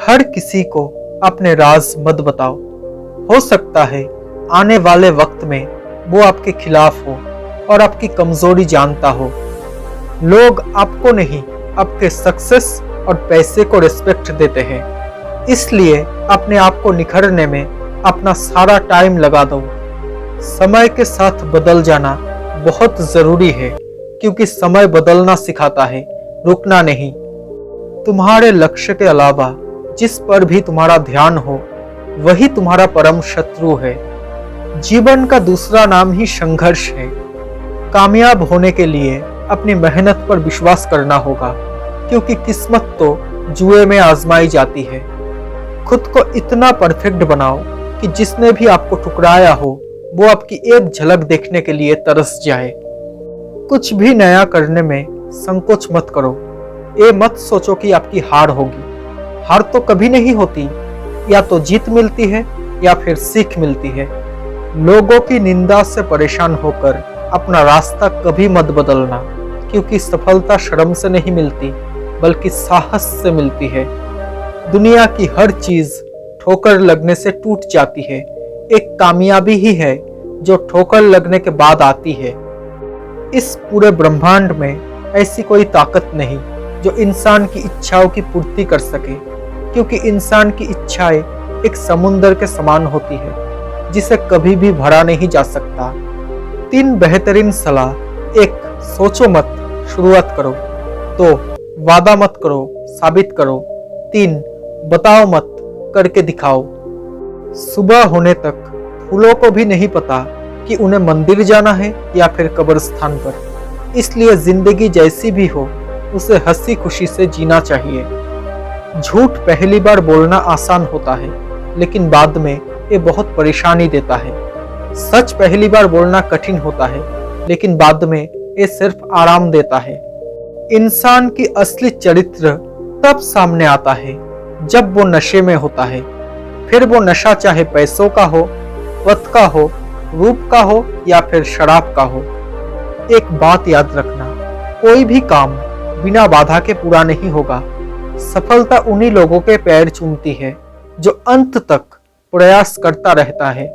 हर किसी को अपने राज मत बताओ। हो सकता है आने वाले वक्त में वो आपके खिलाफ हो और आपकी कमजोरी जानता हो। लोग आपको नहीं, आपके सक्सेस और पैसे को रिस्पेक्ट देते हैं, इसलिए अपने आप को निखरने में अपना सारा टाइम लगा दो। समय के साथ बदल जाना बहुत जरूरी है, क्योंकि समय बदलना सिखाता है, रुकना नहीं। तुम्हारे लक्ष्य के अलावा जिस पर भी तुम्हारा ध्यान हो, वही तुम्हारा परम शत्रु है। जीवन का दूसरा नाम ही संघर्ष है। कामयाब होने के लिए अपनी मेहनत पर विश्वास करना होगा, क्योंकि किस्मत तो जुए में आजमाई जाती है। खुद को इतना परफेक्ट बनाओ कि जिसने भी आपको ठुकराया हो, वो आपकी एक झलक देखने के लिए तरस जाए। कुछ भी नया करने में संकोच मत करो। ये मत सोचो कि आपकी हार होगी। हार तो कभी नहीं होती, या तो जीत मिलती है या फिर सीख मिलती है। लोगों की निंदा से परेशान होकर अपना रास्ता कभी मत बदलना, क्योंकि सफलता शर्म से नहीं मिलती, बल्कि साहस से मिलती है। दुनिया की हर चीज ठोकर लगने से टूट जाती है। एक कामयाबी ही है जो ठोकर लगने के बाद आती है। इस पूरे ब्रह्मांड में ऐसी कोई ताकत नहीं जो इंसान की इच्छाओं की पूर्ति कर सके, क्योंकि इंसान की इच्छाएं एक समुंदर के समान होती है, जिसे कभी भी भरा नहीं जा सकता। 3 बेहतरीन सलाह। 1. सोचो मत, शुरुआत करो। 2. वादा मत करो, साबित करो। 3. बताओ मत, करके दिखाओ। सुबह होने तक फूलों को भी नहीं पता कि उन्हें मंदिर जाना है या फिर कब्रिस्तान पर। इसलिए जिंदगी जैसी भी हो, उसे हंसी खुशी से जीना चाहिए। झूठ पहली बार बोलना आसान होता है, लेकिन बाद में ये बहुत परेशानी देता है। सच पहली बार बोलना कठिन होता है, लेकिन बाद में ये सिर्फ आराम देता है। इंसान की असली चरित्र तब सामने आता है जब वो नशे में होता है। फिर वो नशा चाहे पैसों का हो, पद का हो, रूप का हो या फिर शराब का हो। एक बात याद रखना, कोई भी काम बिना बाधा के पूरा नहीं होगा। सफलता उन्हीं लोगों के पैर चूमती है जो अंत तक प्रयास करता रहता है।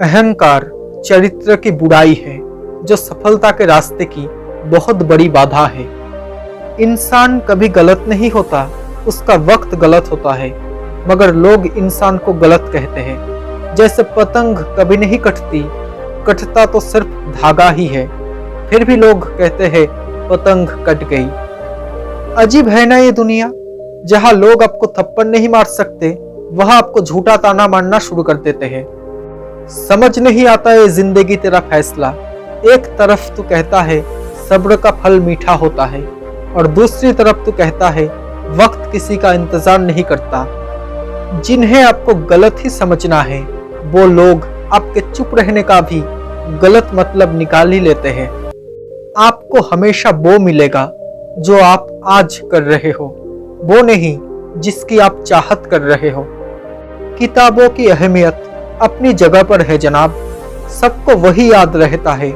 अहंकार चरित्र की बुराई है, जो सफलता के रास्ते की बहुत बड़ी बाधा है। इंसान कभी गलत नहीं होता, उसका वक्त गलत होता है, मगर लोग इंसान को गलत कहते हैं। जैसे पतंग कभी नहीं कटती, कटता तो सिर्फ धागा ही है, फिर भी लोग कहते हैं पतंग कट गई। अजीब है ना ये दुनिया, जहां लोग आपको थप्पड़ नहीं मार सकते, वहां आपको झूठा ताना मारना शुरू कर देते हैं। समझ नहीं आता ये जिंदगी तेरा फैसला। एक तरफ तू कहता है सब्र का फल मीठा होता है, और दूसरी तरफ तू कहता है वक्त किसी का इंतजार नहीं करता। जिन्हें आपको गलत ही समझना है, वो लोग आपके चुप रहने का भी गलत मतलब निकाल ही लेते हैं। आपको हमेशा वो मिलेगा जो आप आज कर रहे हो, वो नहीं जिसकी आप चाहत कर रहे हो। किताबों की अहमियत अपनी जगह पर है जनाब। सबको वही याद रहता है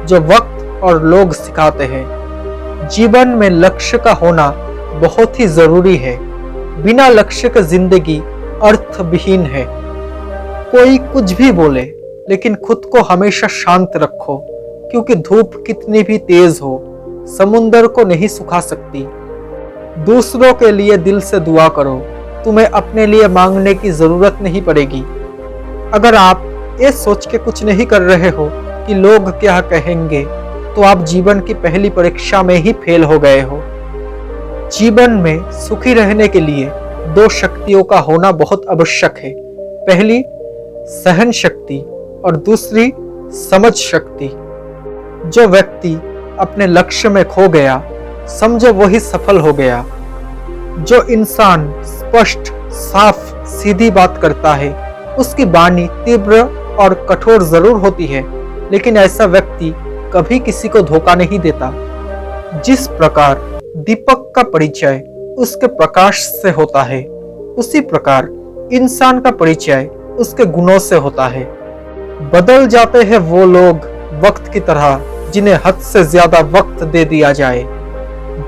जो वक्त और लोग सिखाते हैं। जीवन में लक्ष्य का होना बहुत ही जरूरी है। बिना लक्ष्य के जिंदगी अर्थविहीन है। कोई कुछ भी बोले, लेकिन खुद को हमेशा शांत रखो, क्योंकि धूप कितनी भी तेज हो, समुंदर को नहीं सुखा सकती। दूसरों के लिए दिल से दुआ करो, तुम्हें अपने लिए मांगने की जरूरत नहीं पड़ेगी। अगर आप ये सोच के कुछ नहीं कर रहे हो कि लोग क्या कहेंगे, तो आप जीवन की पहली परीक्षा में ही फेल हो गए हो। जीवन में सुखी रहने के लिए 2 शक्तियों का होना बहुत आवश्यक है। पहली सहन शक्ति और दूसरी समझ शक्ति। जो व्यक्ति अपने लक्ष्य में खो गया, समझो वही सफल हो गया। जो इंसान स्पष्ट, साफ, सीधी बात करता है, उसकी वाणी तीव्र और कठोर जरूर होती है, लेकिन ऐसा व्यक्ति कभी किसी को धोखा नहीं देता। जिस प्रकार दीपक का परिचय उसके प्रकाश से होता है, उसी प्रकार इंसान का परिचय उसके गुणों से होता है। बदल जाते हैं वो लोग वक्त की तरह, जिन्हें हद से ज्यादा वक्त दे दिया जाए।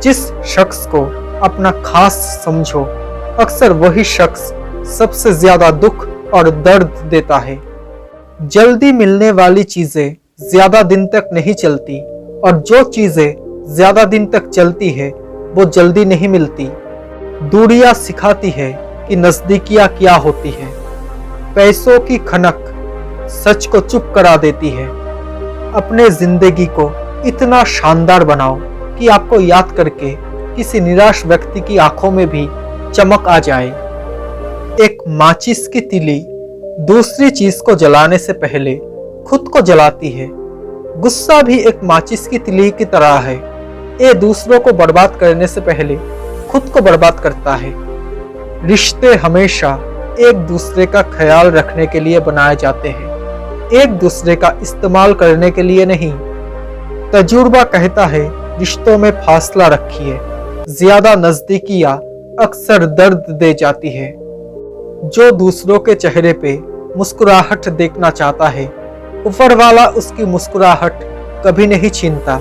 जिस शख्स को अपना खास समझो, अक्सर वही शख्स सबसे ज्यादा दुख और दर्द देता है। जल्दी मिलने वाली चीजें ज्यादा दिन तक नहीं चलती और जो चीजें ज्यादा दिन तक चलती है वो जल्दी नहीं मिलती। दूरियां सिखाती है कि नजदीकियां क्या होती है। पैसों की खनक सच को चुप करा देती है। अपने जिंदगी को इतना शानदार बनाओ कि आपको याद करके किसी निराश व्यक्ति की आंखों में भी चमक आ जाए। एक माचिस की तीली दूसरी चीज को जलाने से पहले खुद को जलाती है। गुस्सा भी एक माचिस की तीली की तरह है। ये दूसरों को बर्बाद करने से पहले खुद को बर्बाद करता है। रिश्ते हमेशा एक दूसरे का ख्याल रखने के लिए बनाए जाते हैं, एक दूसरे का इस्तेमाल करने के लिए नहीं। तजुर्बा कहता है रिश्तों में फासला रखिए। ज्यादा नजदीकियां अक्सर दर्द दे जाती है। जो दूसरों के चेहरे पे मुस्कुराहट देखना चाहता है, ऊपर वाला उसकी मुस्कुराहट कभी नहीं छीनता।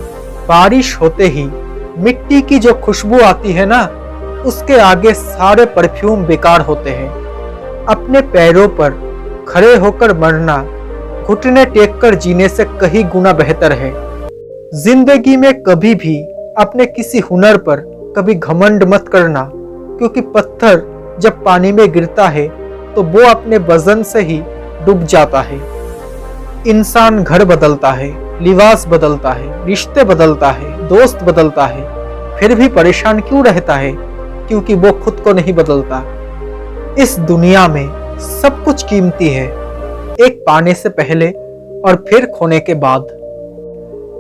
बारिश होते ही मिट्टी की जो खुशबू आती है ना, उसके आगे सारे परफ्यूम बेकार होते हैं। अपने पैरों पर खड़े होकर मरना घुटने टेक कर जीने से कहीं गुना बेहतर है। जिंदगी में कभी भी अपने किसी हुनर पर कभी घमंड मत करना, क्योंकि पत्थर जब पानी में गिरता है तो वो अपने वजन से ही डूब जाता है। इंसान घर बदलता है, लिबास बदलता है, रिश्ते बदलता है, दोस्त बदलता है, फिर भी परेशान क्यों रहता है? क्योंकि वो खुद को नहीं बदलता। इस दुनिया में सब कुछ कीमती है, एक पाने से पहले और फिर खोने के बाद।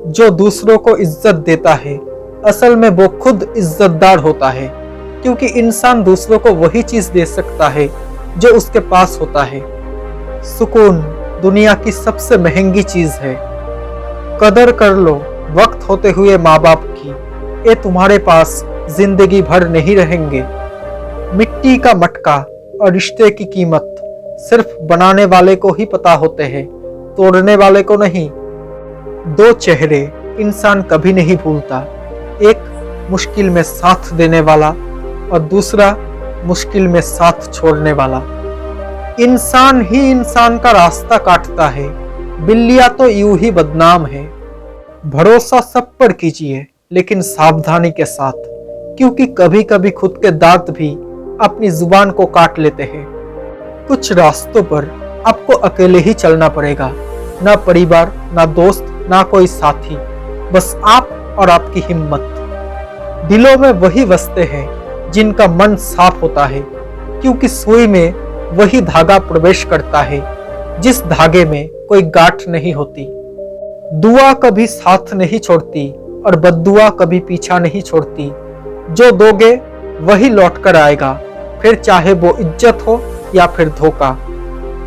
जो दूसरों को इज्जत देता है, असल में वो खुद इज्जतदार होता है, क्योंकि इंसान दूसरों को वही चीज दे सकता है जो उसके पास होता है। सुकून दुनिया की सबसे महंगी चीज है। कदर कर लो वक्त होते हुए माँ बाप की, ये तुम्हारे पास जिंदगी भर नहीं रहेंगे। मिट्टी का मटका और रिश्ते की कीमत सिर्फ बनाने वाले को ही पता होते हैं, तोड़ने वाले को नहीं। दो चेहरे इंसान कभी नहीं भूलता, एक मुश्किल में साथ देने वाला और दूसरा मुश्किल में साथ छोड़ने वाला। इंसान ही इंसान का रास्ता काटता है, बिल्लियां तो यूं ही बदनाम है। भरोसा सब पर कीजिए, लेकिन सावधानी के साथ, क्योंकि कभी कभी खुद के दांत भी अपनी जुबान को काट लेते हैं। कुछ रास्तों पर आपको अकेले ही चलना पड़ेगा, ना परिवार, ना दोस्त, ना कोई साथी, बस आप और आपकी हिम्मत। दिलों में वही बसते हैं जिनका मन साफ होता है, क्योंकि सुई में वही धागा प्रवेश करता है जिस धागे में कोई गांठ नहीं होती। दुआ कभी साथ नहीं छोड़ती और बद्दुआ कभी पीछा नहीं छोड़ती। जो दोगे वही लौट कर आएगा, फिर चाहे वो इज्जत हो या फिर धोखा।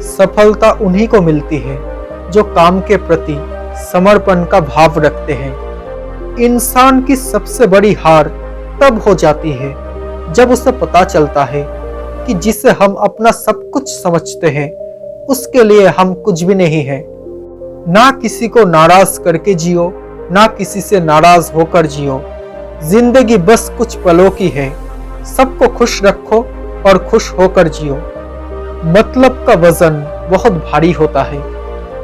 सफलता उन्हीं को मिलती है जो काम के प्रति समर्पण का भाव रखते हैं। इंसान की सबसे बड़ी हार तब हो जाती है जब उसे पता चलता है कि जिसे हम अपना सब कुछ समझते हैं, उसके लिए हम कुछ भी नहीं है। ना किसी को नाराज करके जियो, ना किसी से नाराज होकर जियो। जिंदगी बस कुछ पलों की है, सबको खुश रखो और खुश होकर जियो। मतलब का वजन बहुत भारी होता है,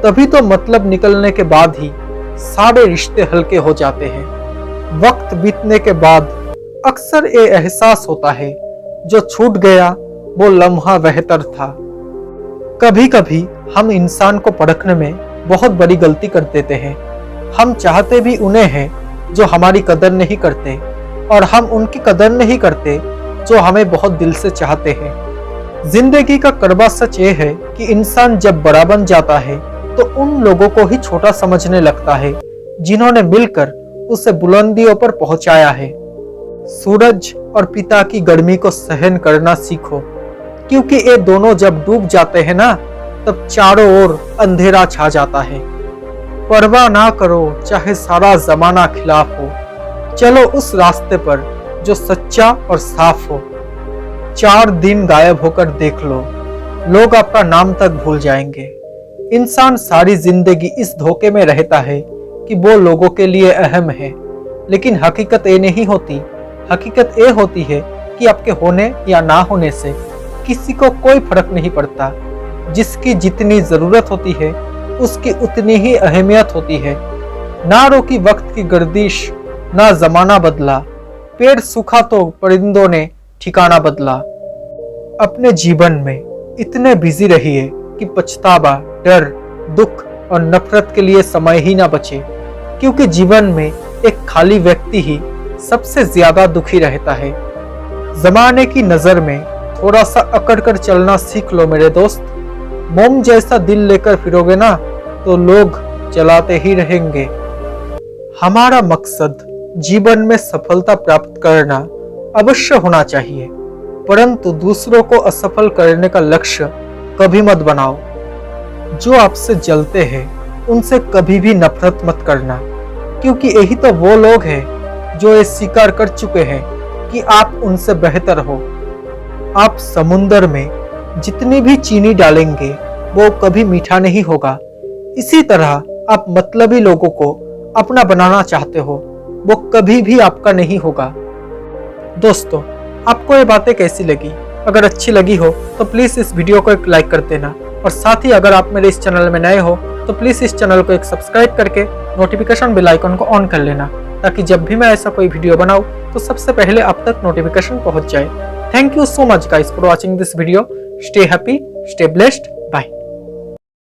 तभी तो मतलब निकलने के बाद ही सारे रिश्ते हल्के हो जाते हैं। वक्त बीतने के बाद अक्सर ये एहसास होता है जो छूट गया वो लम्हा बेहतर था। कभी कभी हम इंसान को परखने में बहुत बड़ी गलती कर देते हैं। हम चाहते भी उन्हें हैं जो हमारी कदर नहीं करते, और हम उनकी कदर नहीं करते जो हमें बहुत दिल से चाहते हैं। जिंदगी का कड़वा सच ये है कि इंसान जब बड़ा बन जाता है तो उन लोगों को ही छोटा समझने लगता है जिन्होंने मिलकर उसे बुलंदियों पर पहुंचाया है। सूरज और पिता की गर्मी को सहन करना सीखो, क्योंकि ये दोनों जब डूब जाते हैं ना, तब चारों ओर अंधेरा छा जाता है। परवाह ना करो चाहे सारा जमाना खिलाफ हो, चलो उस रास्ते पर जो सच्चा और साफ हो। 4 दिन गायब होकर देख लो, लोग आपका नाम तक भूल जाएंगे। इंसान सारी जिंदगी इस धोखे में रहता है कि वो लोगों के लिए अहम है, लेकिन हकीकत ये नहीं होती। हकीकत ये होती है कि आपके होने या ना होने से किसी को कोई फर्क नहीं पड़ता। जिसकी जितनी जरूरत होती है उसकी उतनी ही अहमियत होती है। ना रोकी वक्त की गर्दिश, ना जमाना बदला, पेड़ सूखा तो परिंदों ने ठिकाना बदला। अपने जीवन में इतने बिजी रहिए कि पछतावा, डर, दुख और नफरत के लिए समय ही ना बचे, क्योंकि जीवन में एक खाली व्यक्ति ही सबसे ज्यादा दुखी रहता है। जमाने की नजर में थोड़ा सा अकड़ कर चलना सीख लो मेरे दोस्त। मोम जैसा दिल लेकर फिरोगे ना तो लोग चलाते ही रहेंगे। हमारा मकसद जीवन में सफलता प्राप्त करना अवश्य होना चाहिए, परंतु दूसरों को असफल करने का लक्ष्य कभी मत बनाओ। जो आपसे जलते हैं उनसे कभी भी नफरत मत करना, क्योंकि यही तो वो लोग हैं जो ये स्वीकार कर चुके हैं कि आप उनसे बेहतर हो। आप समुंदर में जितनी भी चीनी डालेंगे वो कभी मीठा नहीं होगा। इसी तरह आप मतलबी लोगों को अपना बनाना चाहते हो, वो कभी भी आपका नहीं होगा। दोस्तों, आपको ये बातें कैसी लगी? अगर अच्छी लगी हो तो प्लीज़ इस वीडियो को एक लाइक कर देना, और साथ ही अगर आप मेरे इस चैनल में नए हो तो प्लीज़ इस चैनल को एक सब्सक्राइब करके नोटिफिकेशन बेल आइकन को ऑन कर लेना, ताकि जब भी मैं ऐसा कोई वीडियो बनाऊं तो सबसे पहले आप तक नोटिफिकेशन पहुंच जाए। Thank you so much guys for watching this video. Stay happy, stay blessed.